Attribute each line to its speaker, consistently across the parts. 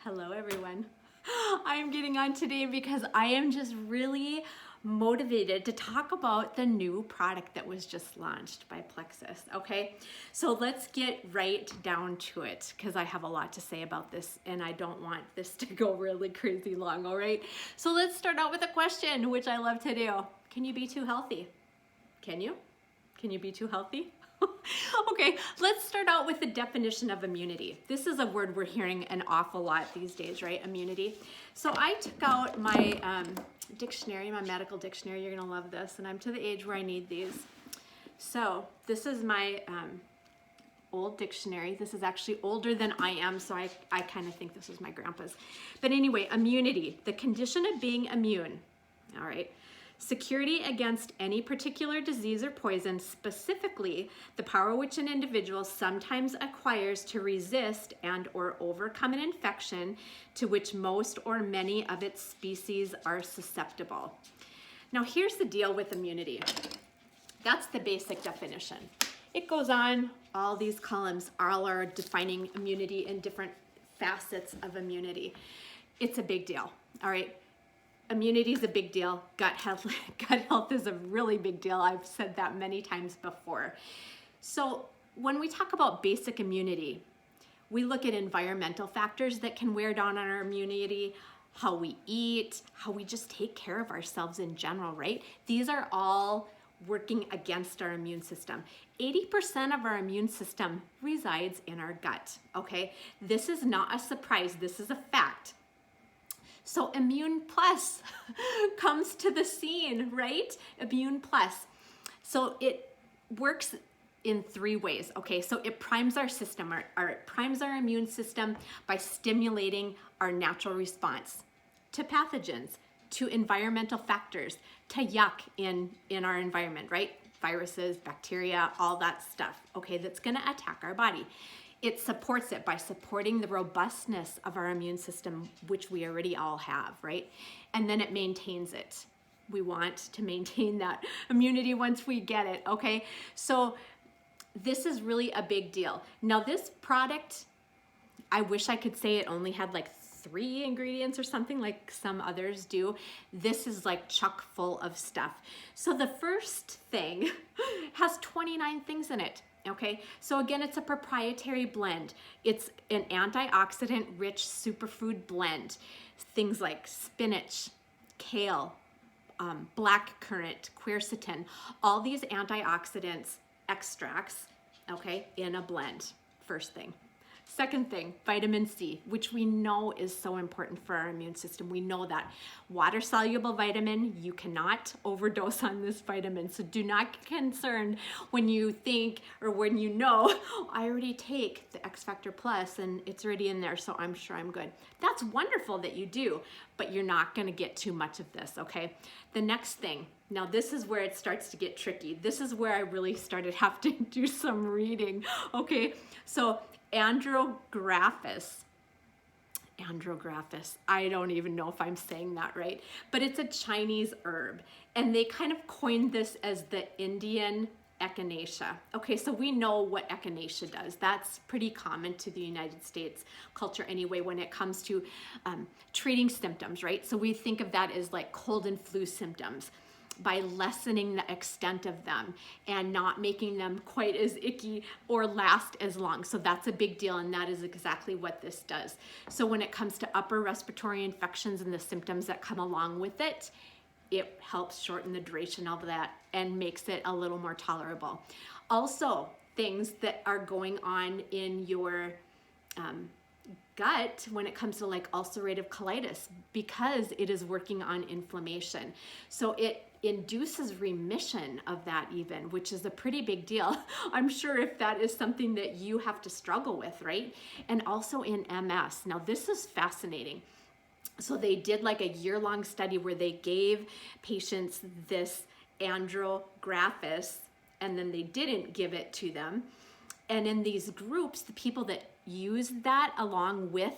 Speaker 1: Hello everyone. I am getting on today because I am just really motivated to talk about the new product that was just launched by PLEXUS, okay? So let's get right down to it because I have a lot to say about this and I don't want this to go really crazy long, all right? So let's start out with a question, which I love to do. Can you be too healthy? Can you? Can you be too healthy? Okay, let's start out with the definition of immunity. This is a word we're hearing an awful lot these days, right? Immunity. So I took out my dictionary, my medical dictionary. You're gonna love this, and I'm to the age where I need these. So this is my old dictionary. This is actually older than I am, so I kind of think this is my grandpa's. But anyway, immunity, the condition of being immune, all right? Security against any particular disease or poison, specifically the power which an individual sometimes acquires to resist and or overcome an infection to which most or many of its species are susceptible. Now here's the deal with immunity. That's the basic definition. It goes on, all these columns all are defining immunity in different facets of immunity. It's a big deal, all right? Immunity is a big deal. Gut health is a really big deal. I've said that many times before. So when we talk about basic immunity, we look at environmental factors that can wear down on our immunity, how we eat, how we just take care of ourselves in general, right? These are all working against our immune system. 80% of our immune system resides in our gut, okay? This is not a surprise. This is a fact. So Immune Plus comes to the scene, right? Immune Plus. So it works in three ways, okay? So it primes our system, it primes our immune system by stimulating our natural response to pathogens, to environmental factors, to yuck in our environment, right? Viruses, bacteria, all that stuff, okay, that's gonna attack our body. It supports it by supporting the robustness of our immune system, which we already all have, right? And then it maintains it. We want to maintain that immunity once we get it, okay? So this is really a big deal. Now this product, I wish I could say it only had like 3 ingredients or something like some others do. This is like chock full of stuff. So the first thing has 29 things in it. Okay, so again, it's a proprietary blend. It's an antioxidant-rich superfood blend. Things like spinach, kale, black currant, quercetin, all these antioxidants extracts, okay, in a blend, first thing. Second thing, vitamin C, which we know is so important for our immune system. We know that. Water-soluble vitamin, you cannot overdose on this vitamin. So do not get concerned when you think or when you know, oh, I already take the X Factor Plus and it's already in there, so I'm sure I'm good. That's wonderful that you do, but you're not gonna get too much of this, okay? The next thing, now this is where it starts to get tricky. This is where I really started having to do some reading, okay? So Agaricus, I don't even know if I'm saying that right, but it's a Chinese herb, and they kind of coined this as the Indian echinacea. Okay, so we know what echinacea does. That's pretty common to the United States culture anyway when it comes to treating symptoms, right? So we think of that as like cold and flu symptoms, by lessening the extent of them and not making them quite as icky or last as long. So that's a big deal, and that is exactly what this does. So when it comes to upper respiratory infections and the symptoms that come along with it, it helps shorten the duration of that and makes it a little more tolerable. Also, things that are going on in your gut when it comes to like ulcerative colitis, because it is working on inflammation. So it induces remission of that even, which is a pretty big deal. I'm sure if that is something that you have to struggle with, right? And also in MS. Now this is fascinating. So they did like a year-long study where they gave patients this Agaricus and then they didn't give it to them. And in these groups, the people that used that along with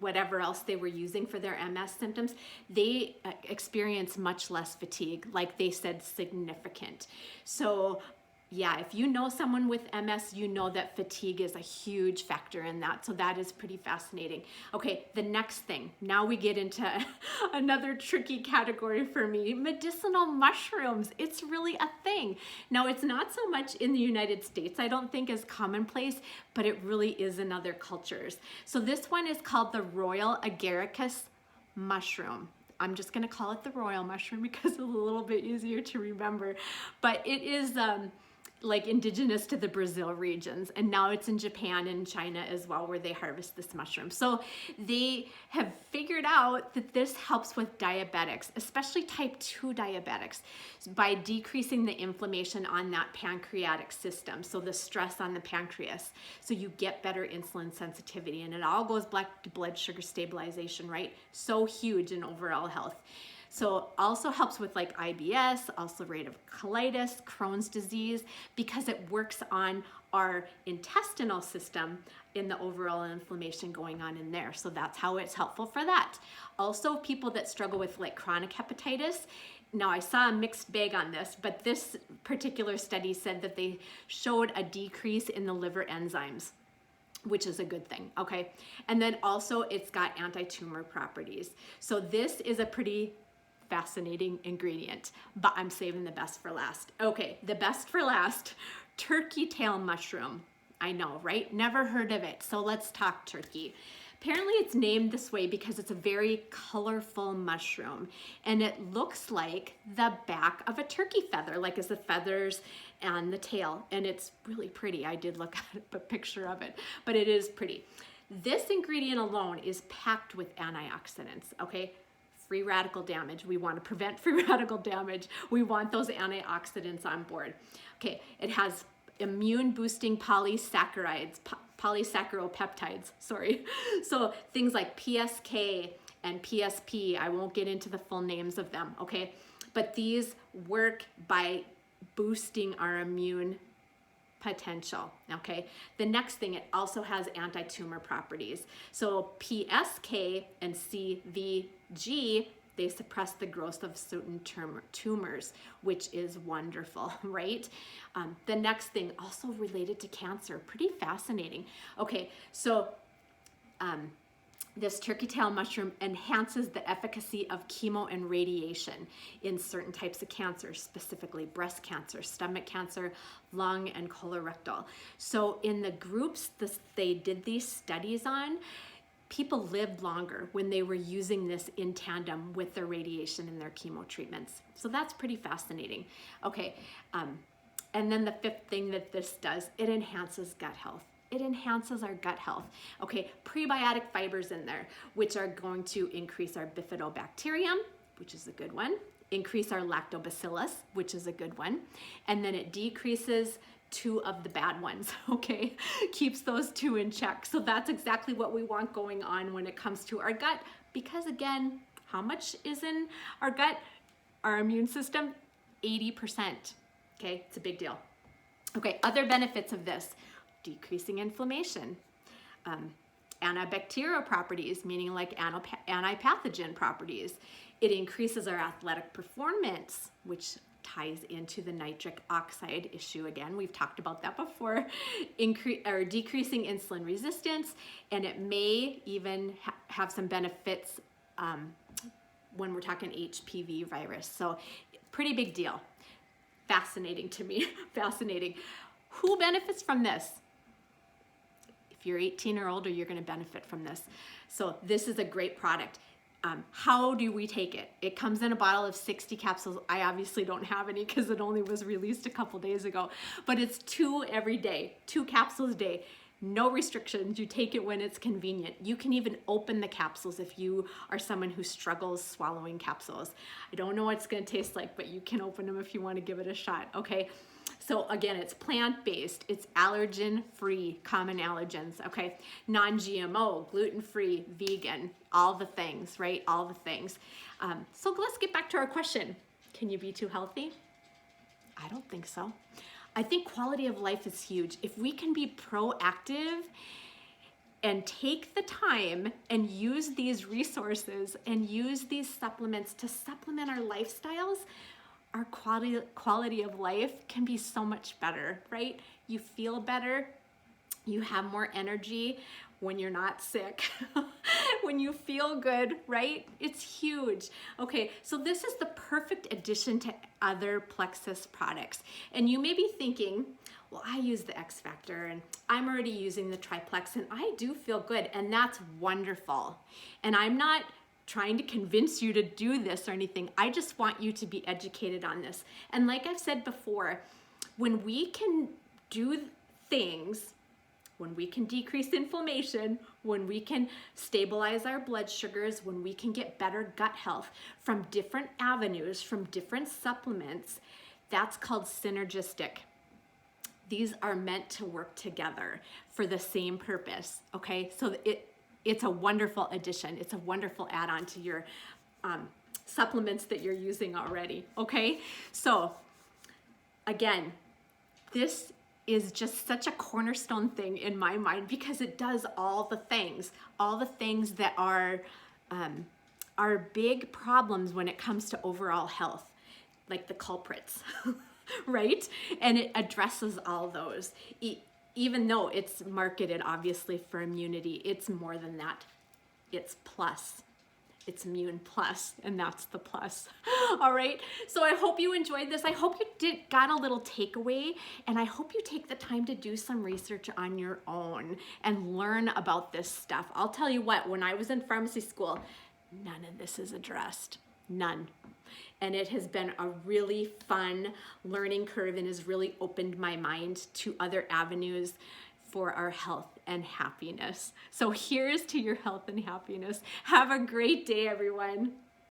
Speaker 1: whatever else they were using for their MS symptoms, they experienced much less fatigue, like they said, significant. So Yeah, if you know someone with MS, you know that fatigue is a huge factor in that. So that is pretty fascinating. Okay, the next thing. Now we get into another tricky category for me, medicinal mushrooms. It's really a thing. Now, it's not so much in the United States, I don't think, as commonplace, but it really is in other cultures. So this one is called the Royal Agaricus mushroom. I'm just gonna call it the royal mushroom because it's a little bit easier to remember, but it is like indigenous to the Brazil regions, and now it's in Japan and China as well, where they harvest this mushroom. So they have figured out that this helps with diabetics, especially type 2 diabetics, by decreasing the inflammation on that pancreatic system, so the stress on the pancreas, so you get better insulin sensitivity, and it all goes back to blood sugar stabilization, right? So huge in overall health. So also helps with like IBS, ulcerative colitis, Crohn's disease, because it works on our intestinal system in the overall inflammation going on in there. So that's how it's helpful for that. Also, people that struggle with like chronic hepatitis. Now, I saw a mixed bag on this, but this particular study said that they showed a decrease in the liver enzymes, which is a good thing, okay? And then also it's got anti-tumor properties. So this is a pretty fascinating ingredient, but I'm saving the best for last. Okay, the best for last, turkey tail mushroom. I know, right? Never heard of it. So let's talk turkey. Apparently it's named this way because it's a very colorful mushroom, and it looks like the back of a turkey feather, like as the feathers and the tail, and it's really pretty. I did look at a picture of it, but it is pretty. This ingredient alone is packed with antioxidants, okay? Free radical damage. We want to prevent free radical damage. We want those antioxidants on board. Okay, it has immune boosting polysaccharopeptides, sorry. So things like PSK and PSP, I won't get into the full names of them, okay? But these work by boosting our immune potential, okay? The next thing, it also has anti-tumor properties. So PSK and CVG, they suppress the growth of certain tumors, which is wonderful, right? The next thing, also related to cancer, pretty fascinating. Okay, so this turkey tail mushroom enhances the efficacy of chemo and radiation in certain types of cancer, specifically breast cancer, stomach cancer, lung, and colorectal. So in the groups they did these studies on, people lived longer when they were using this in tandem with their radiation and their chemo treatments. So that's pretty fascinating. Okay, and then the fifth thing that this does, it enhances gut health. It enhances our gut health. Okay, prebiotic fibers in there, which are going to increase our bifidobacterium, which is a good one, increase our lactobacillus, which is a good one, and then it decreases 2 of the bad ones, okay? Keeps those 2 in check. So that's exactly what we want going on when it comes to our gut, because again, how much is in our gut? Our immune system, 80%, okay? It's a big deal. Okay, other benefits of this: decreasing inflammation, antibacterial properties, meaning like antipathogen properties. It increases our athletic performance, which ties into the nitric oxide issue again. We've talked about that before. Decreasing insulin resistance, and it may even have some benefits when we're talking HPV virus. So pretty big deal. Fascinating to me, fascinating. Who benefits from this? If you're 18 or older, you're going to benefit from this. So this is a great product. How do we take it? It comes in a bottle of 60 capsules. I obviously don't have any because it only was released a couple days ago, but it's 2 every day, 2 capsules a day. No restrictions. You take it when it's convenient. You can even open the capsules if you are someone who struggles swallowing capsules. I don't know what it's going to taste like, but you can open them if you want to give it a shot, okay? So again, it's plant-based, it's allergen-free, common allergens, okay? Non-GMO, gluten-free, vegan, all the things, right? All the things. So let's get back to our question. Can you be too healthy? I don't think so. I think quality of life is huge. If we can be proactive and take the time and use these resources and use these supplements to supplement our lifestyles, our quality of life can be so much better, right? You feel better, you have more energy when you're not sick, when you feel good, right? It's huge. Okay, so this is the perfect addition to other Plexus products. And you may be thinking, well, I use the X Factor and I'm already using the Triplex and I do feel good, and that's wonderful. And I'm not trying to convince you to do this or anything. I just want you to be educated on this. And like I've said before, when we can do things, when we can decrease inflammation, when we can stabilize our blood sugars, when we can get better gut health from different avenues, from different supplements, that's called synergistic. These are meant to work together for the same purpose, okay? So it's a wonderful addition. It's a wonderful add-on to your supplements that you're using already, okay? So again, this is just such a cornerstone thing in my mind because it does all the things that are big problems when it comes to overall health, like the culprits, right? And it addresses all those. Even though it's marketed obviously for immunity, it's more than that. It's plus. It's Immune Plus, and that's the plus. All right, so I hope you enjoyed this. I hope you got a little takeaway, and I hope you take the time to do some research on your own and learn about this stuff. I'll tell you what, when I was in pharmacy school, none of this is addressed, none. And it has been a really fun learning curve and has really opened my mind to other avenues for our health and happiness. So here's to your health and happiness. Have a great day, everyone.